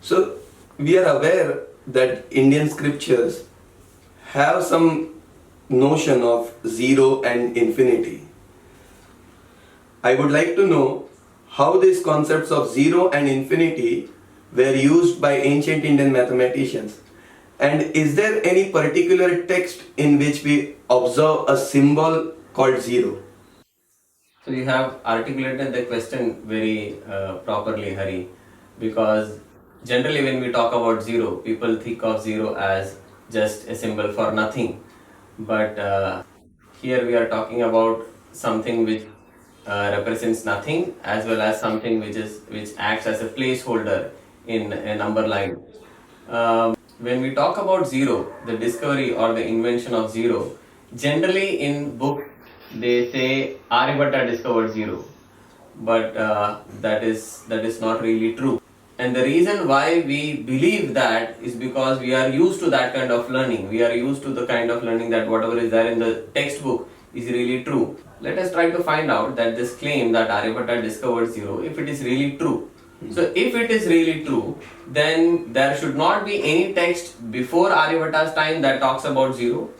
So we are aware that Indian scriptures have some notion of zero and infinity. I would like to know how these concepts of zero and infinity were used by ancient Indian mathematicians. And is there any particular text in which we observe a symbol called zero? So you have articulated the question very properly, Hari, because generally when we talk about zero, people think of zero as just a symbol for nothing. But here we are talking about something which represents nothing, as well as something which acts as a placeholder in a number line. When we talk about zero, the discovery or the invention of zero, generally in book they say Aryabhatta discovered zero, but that is not really true. And the reason why we believe that is because we are used to that kind of learning. We are used to the kind of learning that whatever is there in the textbook is really true. Let us try to find out that this claim that Aryabhatta discovered zero, if it is really true. So if it is really true, then there should not be any text before Aryabhatta's time that talks about zero.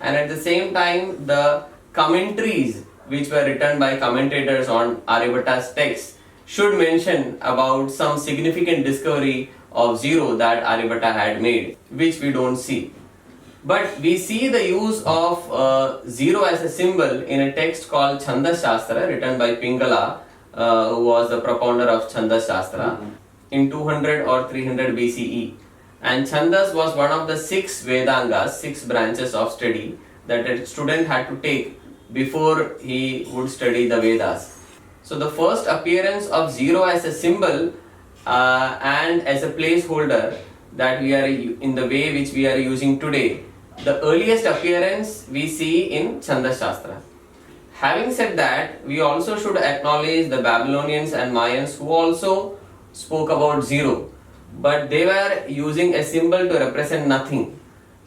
And at the same time, the commentaries which were written by commentators on Aryabhatta's text should mention about some significant discovery of zero that Aryabhatta had made, which we don't see. But we see the use of zero as a symbol in a text called Chandas Shastra, written by Pingala, who was the propounder of Chandas Shastra, in 200 or 300 BCE. And Chandas was one of the 6 Vedangas, 6 branches of study that a student had to take before he would study the Vedas. So the first appearance of zero as a symbol and as a placeholder that we are in the way which we are using today, the earliest appearance we see in Chandas Shastra. Having said that, we also should acknowledge the Babylonians and Mayans who also spoke about zero, but they were using a symbol to represent nothing.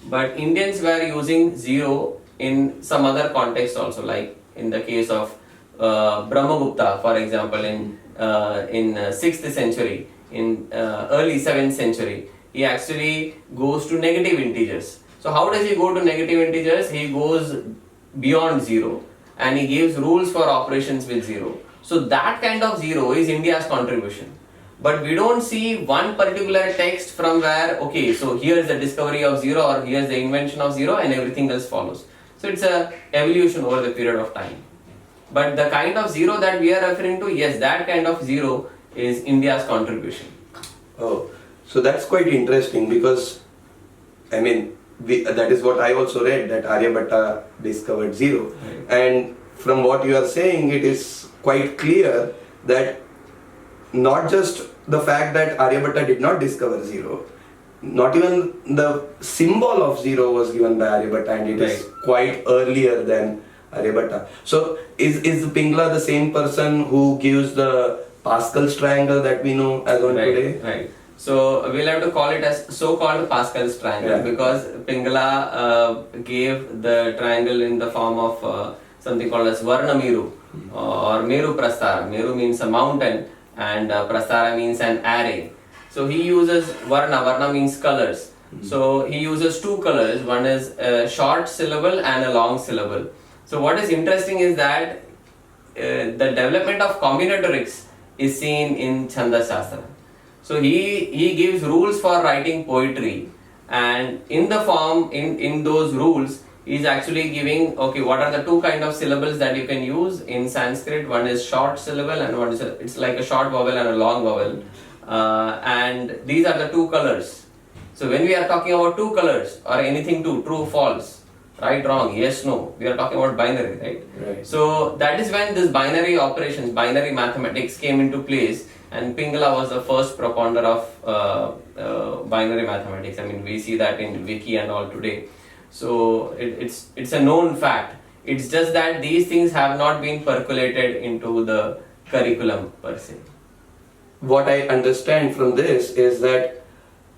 But Indians were using zero in some other context also, like in the case of Brahmagupta, for example, in 6th century, in early 7th century, he actually goes to negative integers. So how does he go to negative integers? He goes beyond zero and he gives rules for operations with zero. So that kind of zero is India's contribution. But we don't see one particular text from where, okay, so here's the discovery of zero or here's the invention of zero and everything else follows. So it's a evolution over the period of time. But the kind of zero that we are referring to, yes, that kind of zero is India's contribution. Oh, so that's quite interesting because, I mean, that is what I also read, that Aryabhatta discovered zero. Right. And from what you are saying, it is quite clear that not just the fact that Aryabhatta did not discover zero, not even the symbol of zero was given by Aryabhatta, and it is quite earlier than Aryabhatta. So is Pingala the same person who gives the Pascal's triangle that we know as on today? Right. So we'll have to call it as so-called Pascal's triangle, because Pingala gave the triangle in the form of something called as Varna Meru or Meru Prastara. Meru means a mountain and Prastara means an array. So he uses Varna means colors. So he uses 2 colors, one is a short syllable and a long syllable. So what is interesting is that the development of combinatorics is seen in Chandas Shastra. So he gives rules for writing poetry, and in the form, in those rules, he is actually giving, okay, what are the 2 kind of syllables that you can use in Sanskrit. One is short syllable and one is it's like a short vowel and a long vowel, and these are the 2 colors. So when we are talking about 2 colors or anything 2, true, false, right, wrong, yes, no, we are talking about binary, right? So that is when this binary operations, binary mathematics came into place, and Pingala was the first propounder of binary mathematics. I mean, we see that in Wiki and all today. So it's a known fact. It's just that these things have not been percolated into the curriculum per se. What I understand from this is that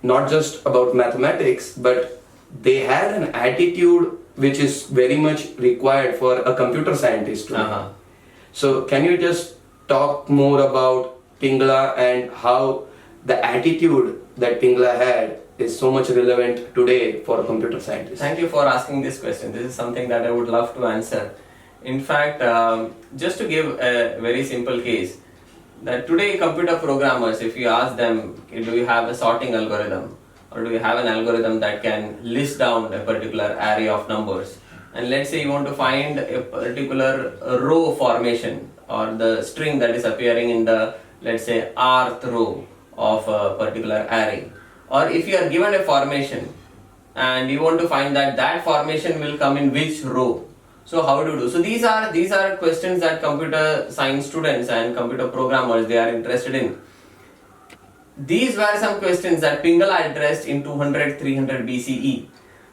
not just about mathematics, but they had an attitude which is very much required for a computer scientist today. So can you just talk more about Pingala and how the attitude that Pingala had is so much relevant today for a computer scientist? Thank you for asking this question. This is something that I would love to answer. In fact, just to give a very simple case, that today computer programmers, if you ask them, do you have a sorting algorithm, or do you have an algorithm that can list down a particular array of numbers, and let's say you want to find a particular row formation or the string that is appearing in the, let's say, rth row of a particular array, or if you are given a formation and you want to find that that formation will come in which row, so how do you do? So these are questions that computer science students and computer programmers, they are interested in. These were some questions that Pingala addressed in 200-300 BCE.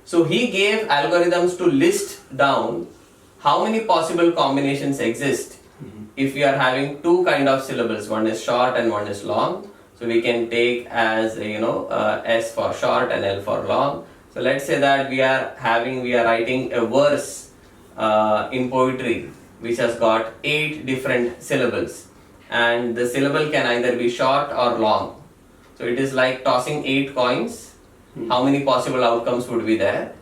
So he gave algorithms to list down how many possible combinations exist if we are having two kind of syllables, one is short and one is long. So we can take as S for short and L for long. So let's say that we are writing a verse in poetry which has got 8 different syllables, and the syllable can either be short or long. So it is like tossing 8 coins. How many possible outcomes would be there,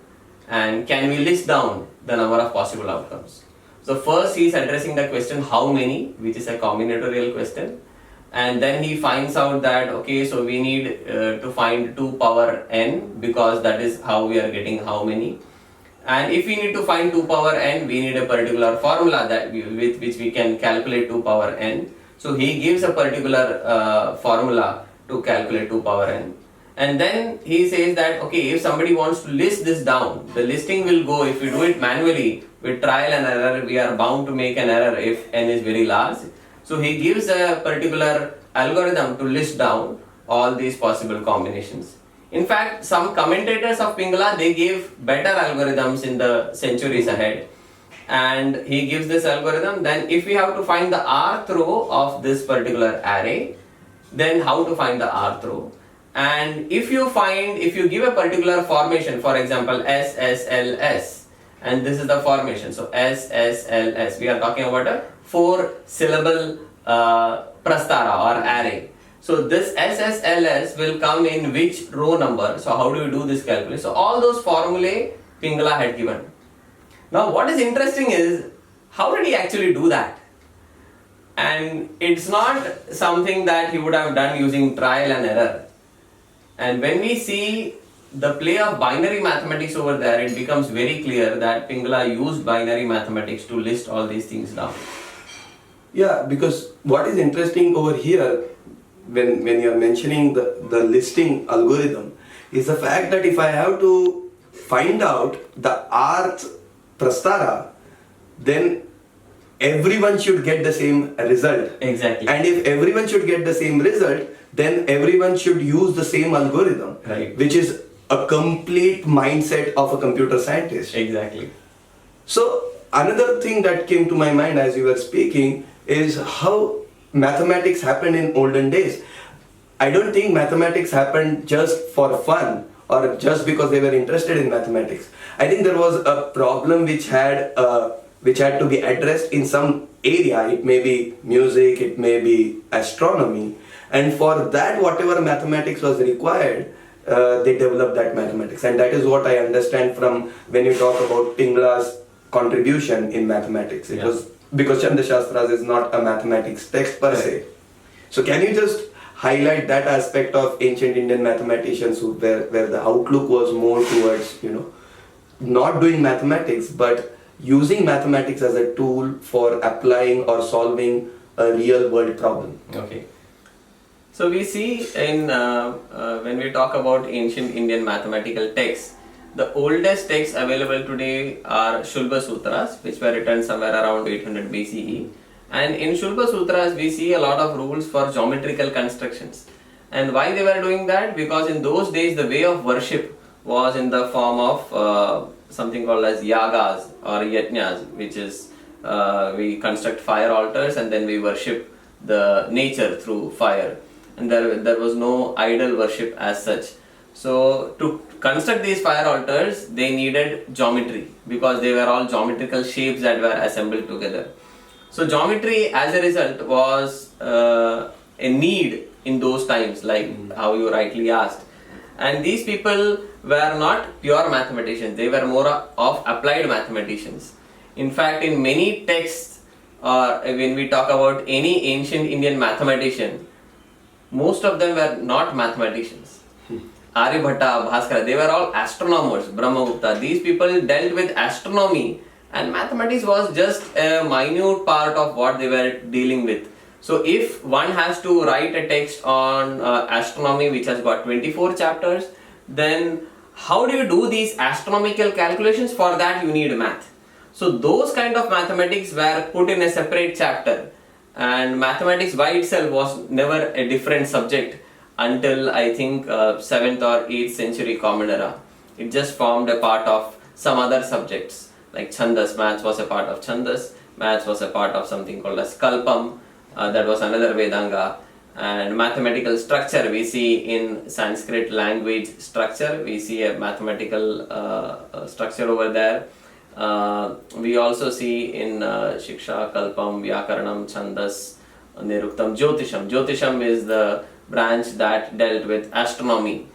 and can we list down the number of possible outcomes? So first he is addressing the question how many, which is a combinatorial question, and then he finds out that okay, so we need to find 2 power n, because that is how we are getting how many. And if we need to find 2 power n, we need a particular formula that with which we can calculate 2 power n. So he gives a particular formula to calculate 2 power n. And then he says that okay, if somebody wants to list this down, the listing will go, if we do it manually with trial and error, we are bound to make an error if n is very large. So he gives a particular algorithm to list down all these possible combinations. In fact, some commentators of Pingala, they gave better algorithms in the centuries ahead. And he gives this algorithm, then if we have to find the rth row of this particular array, then how to find the rth row. And if you give a particular formation, for example SSLS, and this is the formation, so SSLS, we are talking about a 4 syllable prastara or array. So this SSLS will come in which row number, so how do you do this calculation? So all those formulae Pingala had given. Now what is interesting is, how did he actually do that? And it's not something that he would have done using trial and error. And when we see the play of binary mathematics over there, it becomes very clear that Pingala used binary mathematics to list all these things down. Yeah, because what is interesting over here, when you are mentioning the listing algorithm, is the fact that if I have to find out the rth prastara, then everyone should get the same result. Exactly. And if everyone should get the same result, then everyone should use the same algorithm, Right. which is a complete mindset of a computer scientist. Exactly. So another thing that came to my mind as you were speaking is how mathematics happened in olden days. I don't think mathematics happened just for fun or just because they were interested in mathematics. I think there was a problem which had to be addressed in some area. It may be music, it may be astronomy, and for that whatever mathematics was required, they developed that mathematics. And that is what I understand from when you talk about Pingala's contribution in mathematics. It was because Chanda Shastras is not a mathematics text per se. So can you just highlight that aspect of ancient Indian mathematicians where the outlook was more towards, not doing mathematics but using mathematics as a tool for applying or solving a real world problem? Okay. So we see in when we talk about ancient Indian mathematical texts, the oldest texts available today are Shulba Sutras, which were written somewhere around 800 BCE. And in Shulba Sutras, we see a lot of rules for geometrical constructions. And why they were doing that? Because in those days, the way of worship was in the form of something called as yagas or yajnas, which is we construct fire altars and then we worship the nature through fire. And there was no idol worship as such. So to construct these fire altars, they needed geometry because they were all geometrical shapes that were assembled together. So geometry as a result was a need in those times, like how you rightly asked. And these people were not pure mathematicians, they were more of applied mathematicians. In fact, in many texts, or when we talk about any ancient Indian mathematician, most of them were not mathematicians. Aryabhatta, Bhaskara, they were all astronomers, Brahmagupta. These people dealt with astronomy, and mathematics was just a minute part of what they were dealing with. So if one has to write a text on astronomy which has got 24 chapters, then how do you do these astronomical calculations? For that you need math. So those kind of mathematics were put in a separate chapter, and mathematics by itself was never a different subject until I think 7th or 8th century Common Era. It just formed a part of some other subjects like Chandas. Maths was a part of Chandas, maths was a part of something called as Kalpam, that was another Vedanga. And mathematical structure we see in Sanskrit language structure, we see a mathematical structure over there. We also see in Shiksha, Kalpam, Vyakaranam, Chandas, Niruktam, Jyotisham. Jyotisham is the branch that dealt with astronomy,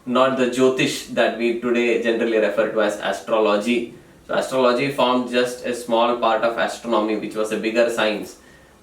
not the Jyotish that we today generally refer to as astrology. So astrology formed just a small part of astronomy, which was a bigger science,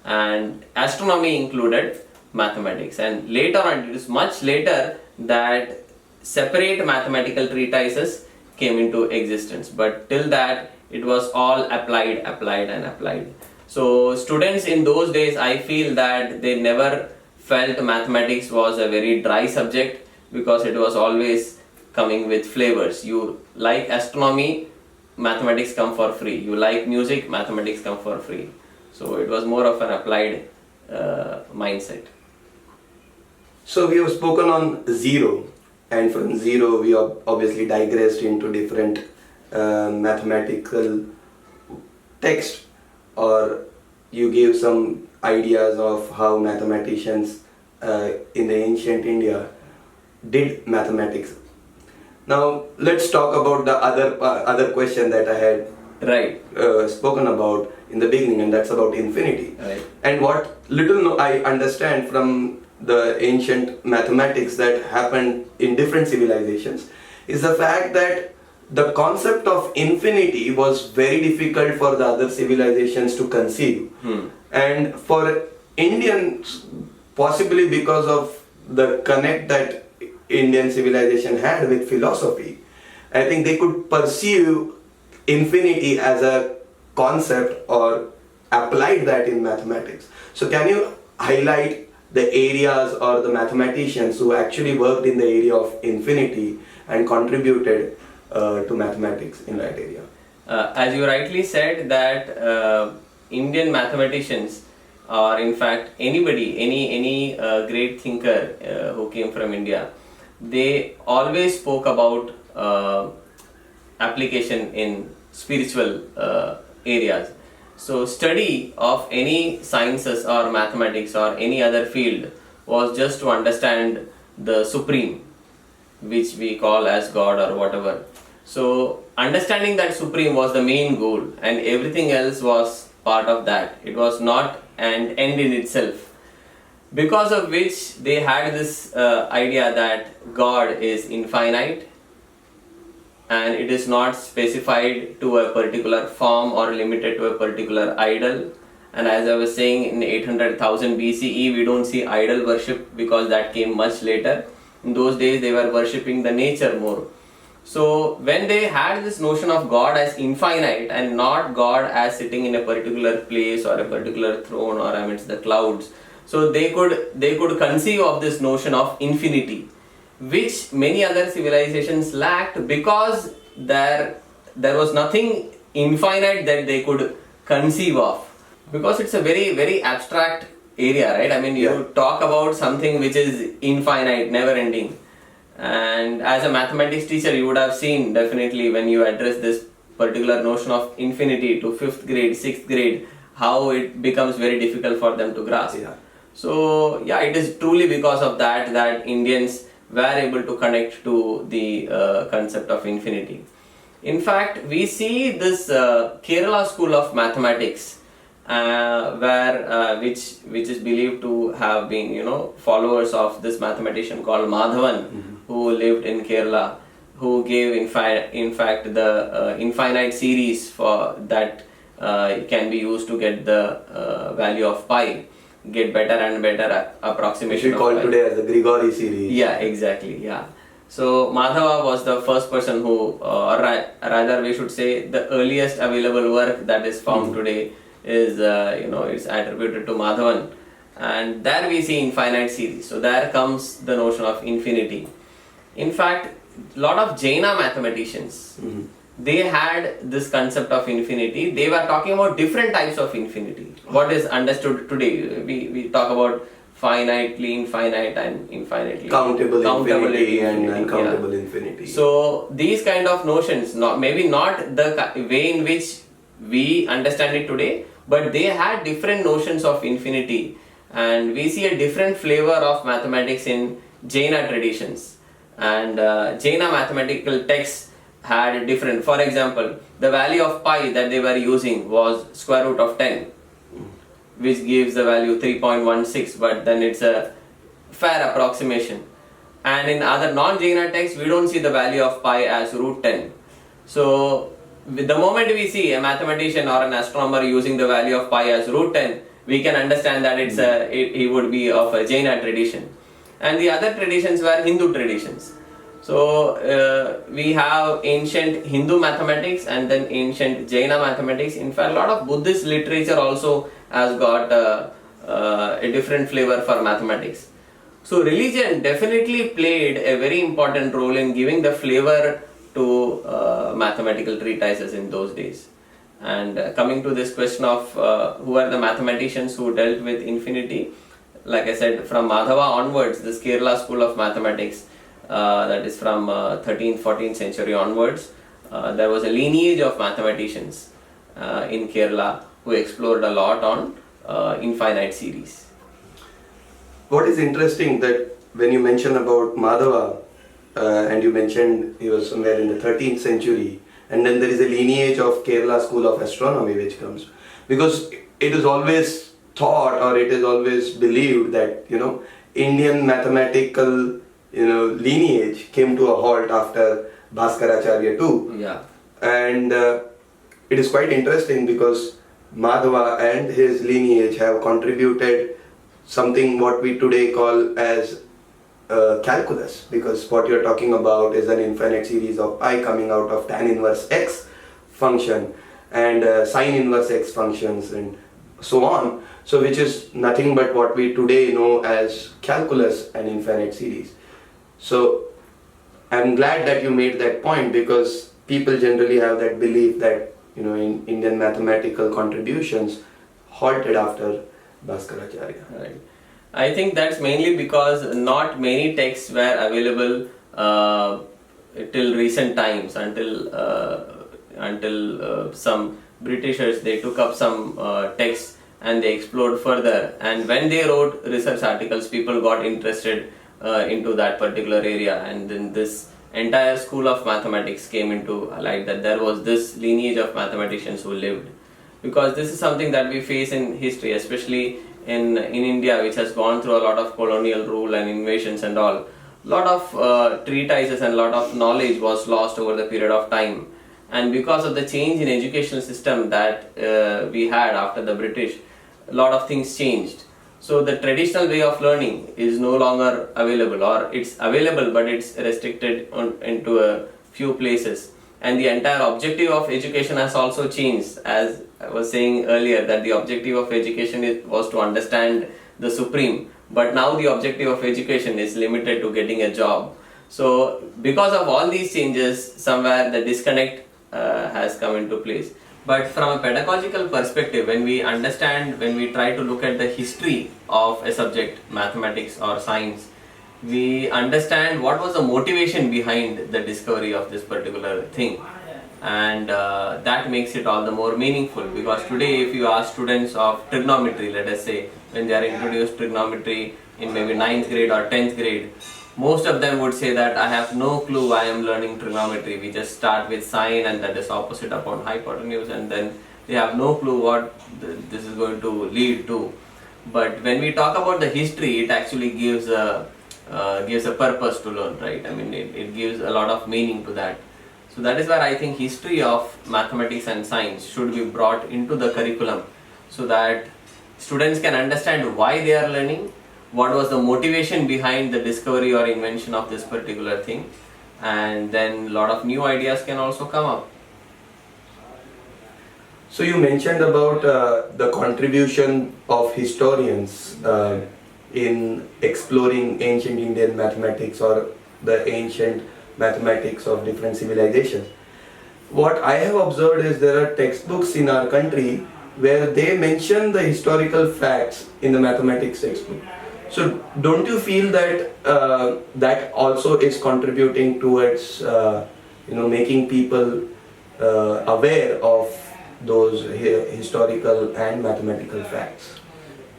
and astronomy included mathematics. And later on, it is much later that separate mathematical treatises came into existence, but till that it was all applied. So students in those days, I feel that they never felt mathematics was a very dry subject, because it was always coming with flavors. You like astronomy, mathematics come for free. You like music, mathematics come for free. So it was more of an applied mindset. So we have spoken on zero, and from zero we have obviously digressed into different mathematical text, or you gave some ideas of how mathematicians in the ancient India did mathematics. Now let's talk about the other question that I had spoken about in the beginning, and that's about infinity. Right. And what little I understand from the ancient mathematics that happened in different civilizations is the fact that the concept of infinity was very difficult for the other civilizations to conceive. And for Indians, possibly because of the connect that Indian civilization had with philosophy, I think they could perceive infinity as a concept or applied that in mathematics. So can you highlight the areas or the mathematicians who actually worked in the area of infinity and contributed to mathematics in that area? As you rightly said, that Indian mathematicians, or in fact anybody, any great thinker who came from India, they always spoke about application in spiritual areas. So study of any sciences or mathematics or any other field was just to understand the supreme, which we call as God or whatever. So understanding that supreme was the main goal, and everything else was part of that. It was not an end in itself, because of which they had this idea that God is infinite and it is not specified to a particular form or limited to a particular idol. And as I was saying, in 800,000 BCE we don't see idol worship, because that came much later. In those days they were worshipping the nature more. So when they had this notion of God as infinite and not God as sitting in a particular place or a particular throne or amidst the clouds, so they could conceive of this notion of infinity, which many other civilizations lacked, because there was nothing infinite that they could conceive of, because it's a very, very abstract area, right? I mean, you talk about something which is infinite, never ending. And as a mathematics teacher, you would have seen definitely when you address this particular notion of infinity to 5th grade, 6th grade, how it becomes very difficult for them to grasp. So yeah, it is truly because of that Indians were able to connect to the concept of infinity. In fact, we see this Kerala school of mathematics where which is believed to have been, you know, followers of this mathematician called Madhavan, who lived in Kerala, who gave in fact the infinite series for that can be used to get the value of pi, get better and better Which approximation we of call pi. today as the Grigori series. Yeah, exactly. Yeah. So Madhava was the first person who, or rather, we should say, the earliest available work that is found today is, you know, it's attributed to Madhavan, and there we see infinite series. So there comes the notion of infinity. In fact, lot of Jaina mathematicians, they had this concept of infinity. They were talking about different types of infinity. What is understood today? We talk about finitely infinite and infinitely Countable infinity and infinity, uncountable yeah. infinity. So these kind of notions, not maybe not the way in which we understand it today, but they had different notions of infinity, and we see a different flavor of mathematics in Jaina traditions, and Jaina mathematical texts had different. For example, the value of pi that they were using was square root of 10, which gives the value 3.16, but then it's a fair approximation. And in other non-Jaina texts, we don't see the value of pi as root 10. So with the moment we see a mathematician or an astronomer using the value of pi as root 10, we can understand that it would be of a Jaina tradition. And the other traditions were Hindu traditions. So we have ancient Hindu mathematics and then ancient Jaina mathematics. In fact, a lot of Buddhist literature also has got a different flavor for mathematics. So religion definitely played a very important role in giving the flavor to mathematical treatises in those days. And coming to this question of who are the mathematicians who dealt with infinity, like I said, from Madhava onwards, this Kerala school of mathematics, that is from 13th, 14th century onwards, there was a lineage of mathematicians in Kerala who explored a lot on infinite series. What is interesting that when you mention about Madhava, and you mentioned he was somewhere in the 13th century, and then there is a lineage of Kerala school of astronomy which comes, because it is always thought or it is always believed that, you know, Indian mathematical, you know, lineage came to a halt after Bhaskaracharya too. Yeah. And it is quite interesting because Madhava and his lineage have contributed something what we today call as calculus, because what you're talking about is an infinite series of pi coming out of tan inverse x function and sine inverse x functions and so on. So which is nothing but what we today know as calculus and infinite series. So I'm glad that you made that point, because people generally have that belief that, you know, in Indian mathematical contributions halted after Bhaskaracharya. Right. I think that's mainly because not many texts were available till recent times, until some Britishers, they took up some texts and they explored further, and when they wrote research articles, people got interested into that particular area, and then this entire school of mathematics came into light, that there was this lineage of mathematicians who lived. Because this is something that we face in history, especially in India, which has gone through a lot of colonial rule and invasions and all. Lot of treatises and lot of knowledge was lost over the period of time, and because of the change in educational system that we had after the British, a lot of things changed. So the traditional way of learning is no longer available, or it's available but it's restricted into a few places, and the entire objective of education has also changed. As I was saying earlier, that the objective of education was to understand the supreme, but now the objective of education is limited to getting a job. So because of all these changes, somewhere the disconnect has come into place. But from a pedagogical perspective, when we try to look at the history of a subject, mathematics or science, we understand what was the motivation behind the discovery of this particular thing, and that makes it all the more meaningful. Because today, if you ask students of trigonometry, let us say, when they are introduced trigonometry in maybe 9th grade or 10th grade, most of them would say that I have no clue why I am learning trigonometry. We just start with sine, and that is opposite upon hypotenuse, and then they have no clue what this is going to lead to. But when we talk about the history, it actually gives a purpose to learn, right? I mean, it gives a lot of meaning to that. So that is where I think history of mathematics and science should be brought into the curriculum, so that students can understand why they are learning, what was the motivation behind the discovery or invention of this particular thing, and then a lot of new ideas can also come up. So you mentioned about the contribution of historians in exploring ancient Indian mathematics or the ancient mathematics of different civilizations. What I have observed is there are textbooks in our country where they mention the historical facts in the mathematics textbook. So don't you feel that that also is contributing towards making people aware of those historical and mathematical facts?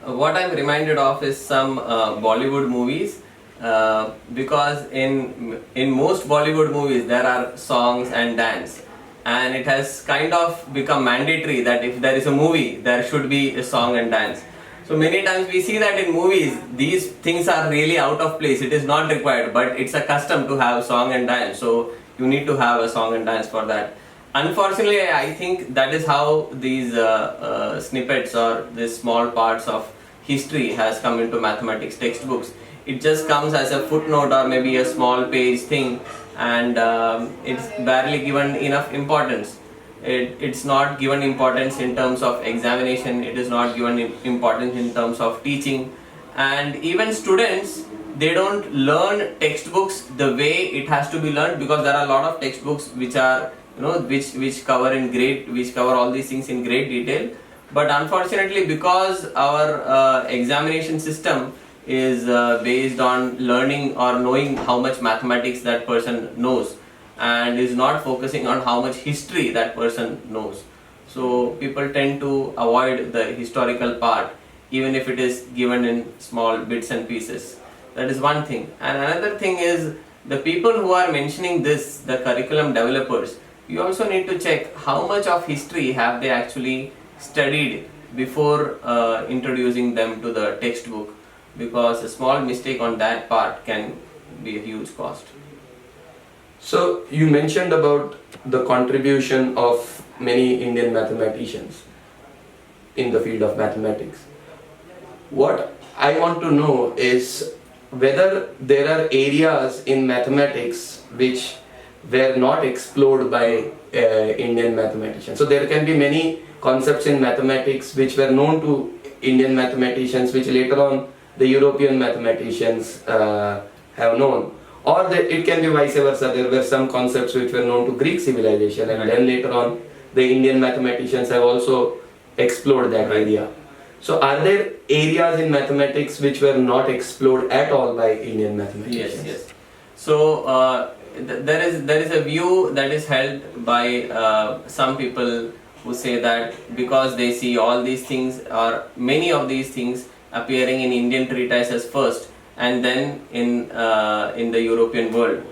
What I'm reminded of is some Bollywood movies, because in most Bollywood movies there are songs and dance, and it has kind of become mandatory that if there is a movie there should be a song and dance. So many times we see that in movies these things are really out of place, it is not required, but it's a custom to have song and dance, so you need to have a song and dance for that. Unfortunately, I think that is how these snippets or these small parts of history has come into mathematics textbooks. It just comes as a footnote or maybe a small page thing, and it's barely given enough importance. It's not given importance in terms of examination, it is not given importance in terms of teaching, and even students, they don't learn textbooks the way it has to be learned, because there are a lot of textbooks which are which cover all these things in great detail. But unfortunately, because our examination system is based on learning or knowing how much mathematics that person knows, and is not focusing on how much history that person knows, so people tend to avoid the historical part even if it is given in small bits and pieces. That is one thing. And another thing is, the people who are mentioning this, the curriculum developers, you also need to check how much of history have they actually studied before introducing them to the textbook, because a small mistake on that part can be a huge cost. So you mentioned about the contribution of many Indian mathematicians in the field of mathematics. What I want to know is whether there are areas in mathematics which were not explored by Indian mathematicians. So there can be many concepts in mathematics which were known to Indian mathematicians, which later on the European mathematicians have known. Or it can be vice versa. There were some concepts which were known to Greek civilization, and then later on the Indian mathematicians have also explored that area. So are there areas in mathematics which were not explored at all by Indian mathematicians? Yes. So there is a view that is held by some people who say that because they see all these things or many of these things appearing in Indian treatises first and then in the European world,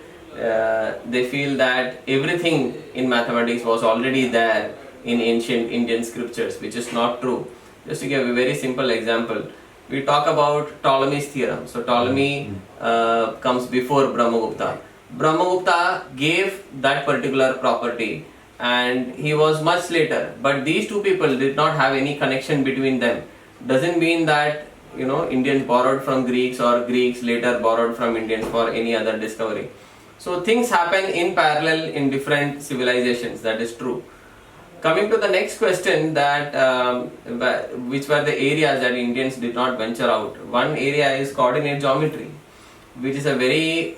they feel that everything in mathematics was already there in ancient Indian scriptures, which is not true. Just to give a very simple example, we talk about Ptolemy's theorem. So Ptolemy comes before Brahmagupta. Brahmagupta gave that particular property and he was much later, but these two people did not have any connection between them. Doesn't mean that Indians borrowed from Greeks or Greeks later borrowed from Indians for any other discovery. So things happen in parallel in different civilizations, that is true. Coming to the next question, that which were the areas that Indians did not venture out. One area is coordinate geometry, which is a very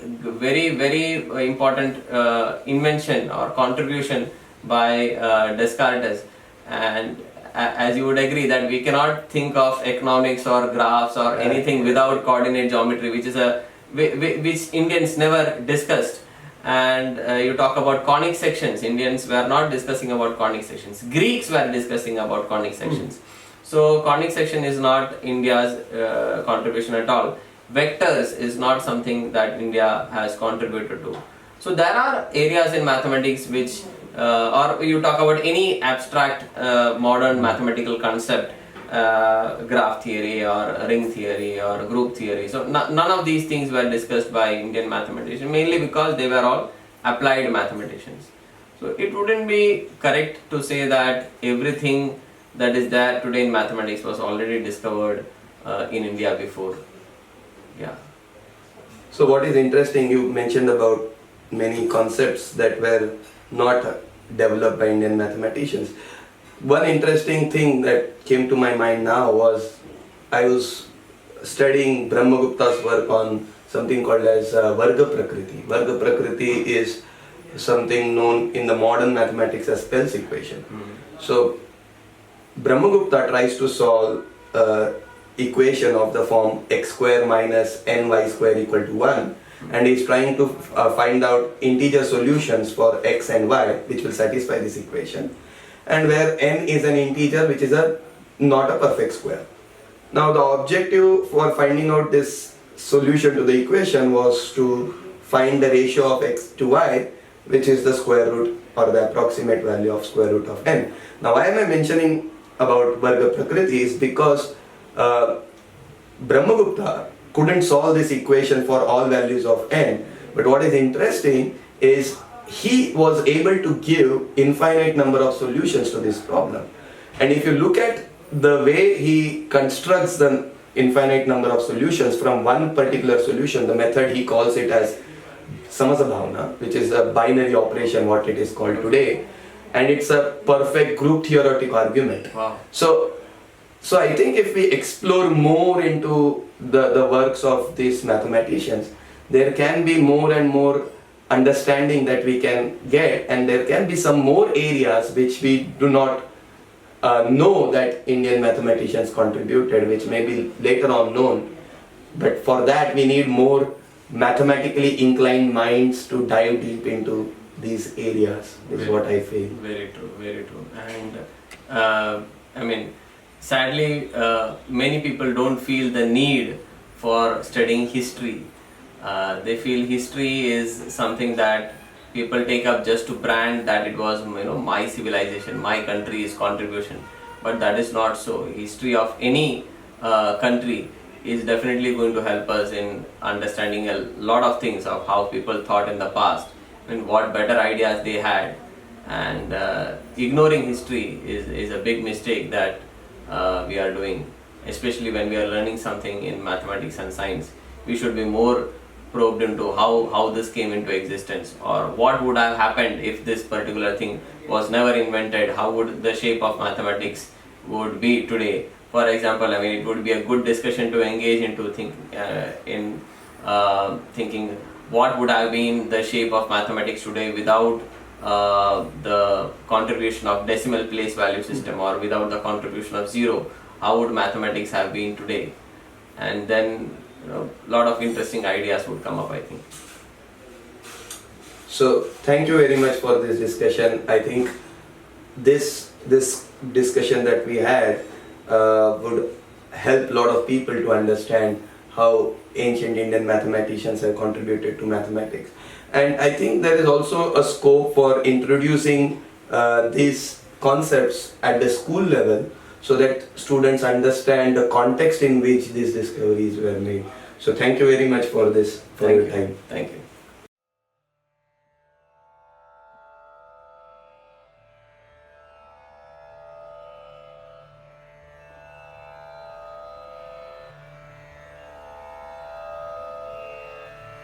important invention or contribution by Descartes. And as you would agree that we cannot think of economics or graphs or anything without coordinate geometry, which Indians never discussed. And you talk about conic sections, Indians were not discussing about conic sections. Greeks were discussing about conic sections. So conic section is not India's contribution at all. Vectors is not something that India has contributed to. So there are areas in mathematics which, or you talk about any abstract modern mathematical concept, graph theory or ring theory or group theory. So none of these things were discussed by Indian mathematicians, mainly because they were all applied mathematicians. So it wouldn't be correct to say that everything that is there today in mathematics was already discovered in India before. Yeah. So what is interesting, you mentioned about many concepts that were not developed by Indian mathematicians. One interesting thing that came to my mind now was I was studying Brahmagupta's work on something called as Varga Prakriti. Varga Prakriti is something known in the modern mathematics as Pell's equation. So Brahmagupta tries to solve equation of the form x square minus ny square equal to 1, and he's trying to find out integer solutions for x and y which will satisfy this equation, and where n is an integer which is not a perfect square. Now the objective for finding out this solution to the equation was to find the ratio of x to y, which is the square root or the approximate value of square root of n. Now why am I mentioning about Varga Prakriti is because Brahmagupta couldn't solve this equation for all values of n, but what is interesting is he was able to give infinite number of solutions to this problem. And if you look at the way he constructs the infinite number of solutions from one particular solution, the method he calls it as Samasabhavana, which is a binary operation, what it is called today, and it's a perfect group theoretic argument. Wow. So I think if we explore more into the works of these mathematicians, there can be more and more understanding that we can get, and there can be some more areas which we do not know that Indian mathematicians contributed, which may be later on known. But for that we need more mathematically inclined minds to dive deep into these areas, is what I feel. Very true, very true. And I mean, sadly, many people don't feel the need for studying history. They feel history is something that people take up just to brand that it was, my civilization, my country's contribution. But that is not so. History of any country is definitely going to help us in understanding a lot of things of how people thought in the past and what better ideas they had. And ignoring history is a big mistake that we are doing, especially when we are learning something in mathematics and science. We should be more probed into how this came into existence, or what would have happened if this particular thing was never invented. How would the shape of mathematics would be today? For example, it would be a good discussion to engage into thinking what would have been the shape of mathematics today without the contribution of decimal place value system, or without the contribution of zero. How would mathematics have been today? And then a lot of interesting ideas would come up, I think. So thank you very much for this discussion. I think this discussion that we had would help a lot of people to understand how ancient Indian mathematicians have contributed to mathematics. And I think there is also a scope for introducing these concepts at the school level, so that students understand the context in which these discoveries were made. So thank you very much for this, for your time. Thank you.